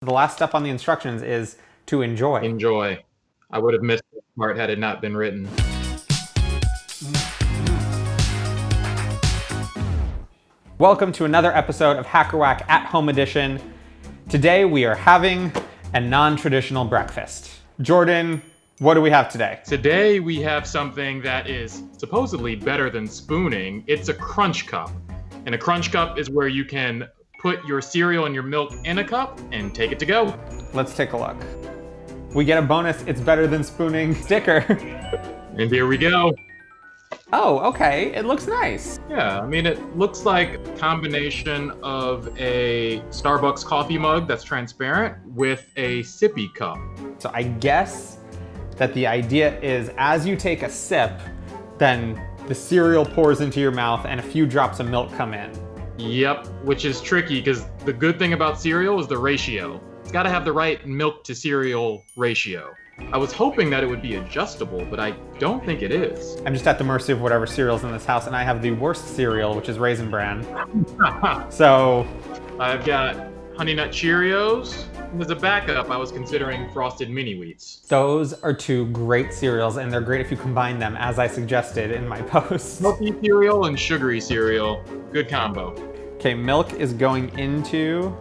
The last step on the instructions is to enjoy. Enjoy. I would have missed this part had it not been written. Welcome to another episode of Hacker Wack at Home Edition. Today we are having a non-traditional breakfast. Jordan, what do we have today? Today we have something that is supposedly better than spooning. It's a CrunchCup. And a CrunchCup is where you can put your cereal and your milk in a cup and take it to go. Let's take a look. We get a bonus "It's better than spooning" sticker. And here we go. Oh, okay. It looks nice. Yeah, I mean, it looks like a combination of a Starbucks coffee mug that's transparent with a sippy cup. So I guess that the idea is as you take a sip, then the cereal pours into your mouth and a few drops of milk come in. Yep, which is tricky because the good thing about cereal is the ratio. It's got to have the right milk to cereal ratio. I was hoping that it would be adjustable, but I don't think it is. I'm just at the mercy of whatever cereal's in this house, and I have the worst cereal, which is Raisin Bran. So I've got Honey Nut Cheerios. And as a backup, I was considering Frosted Mini Wheats. those are two great cereals, and they're great if you combine them, as I suggested in my post. Milky cereal and sugary cereal. Good combo. Okay, milk is going into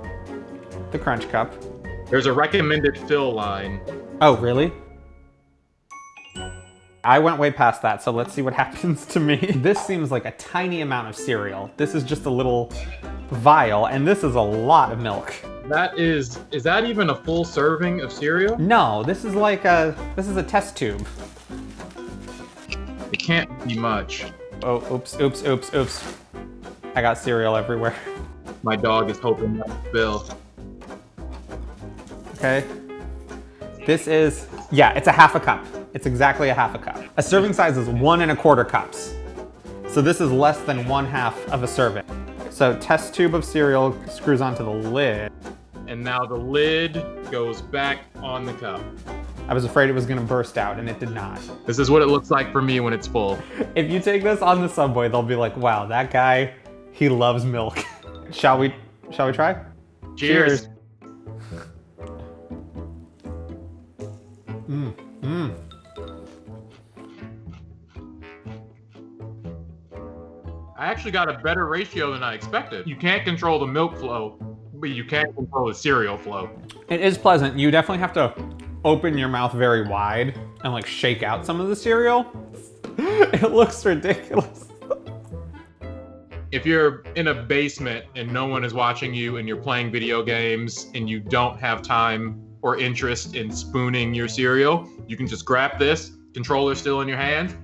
the CrunchCup. There's a recommended fill line. Oh, really? I went way past that, so let's see what happens to me. This seems like a tiny amount of cereal. This is just a little vial, and this is a lot of milk. Is that even a full serving of cereal? No, this is a test tube. It can't be much. Oh, oops. I got cereal everywhere. My dog is hoping not to spill. Okay. This is, yeah, it's a half a cup. It's exactly a half a cup. A serving size is 1 1/4 cups. So this is less than 1/2 of a serving. So test tube of cereal screws onto the lid. And now the lid goes back on the cup. I was afraid it was gonna burst out, and it did not. This is what it looks like for me when it's full. If you take this on the subway, they'll be like, wow, that guy, he loves milk. Shall we try? Cheers. I actually got a better ratio than I expected. You can't control the milk flow, but you can control the cereal flow. It is pleasant. You definitely have to open your mouth very wide and like shake out some of the cereal. It looks ridiculous. If you're in a basement and no one is watching you and you're playing video games and you don't have time or interest in spooning your cereal, you can just grab this, controller still in your hand.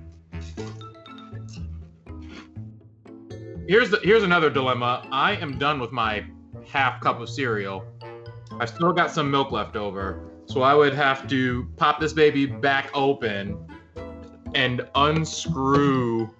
Here's another dilemma. I am done with my half cup of cereal. I've still got some milk left over, so I would have to pop this baby back open and unscrew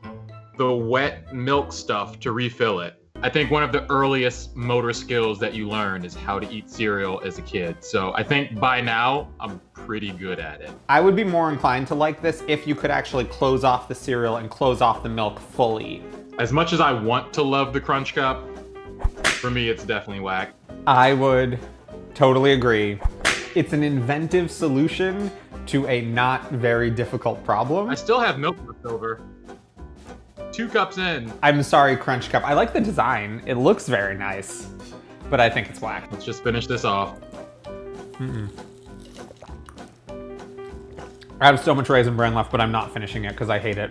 the wet milk stuff to refill it. I think one of the earliest motor skills that you learn is how to eat cereal as a kid. So I think by now, I'm pretty good at it. I would be more inclined to like this if you could actually close off the cereal and close off the milk fully. As much as I want to love the CrunchCup, for me, it's definitely whack. I would totally agree. It's an inventive solution to a not very difficult problem. I still have milk left over. 2 cups in. I'm sorry, CrunchCup. I like the design. It looks very nice, but I think it's whack. Let's just finish this off. I have so much Raisin Bran left, but I'm not finishing it because I hate it.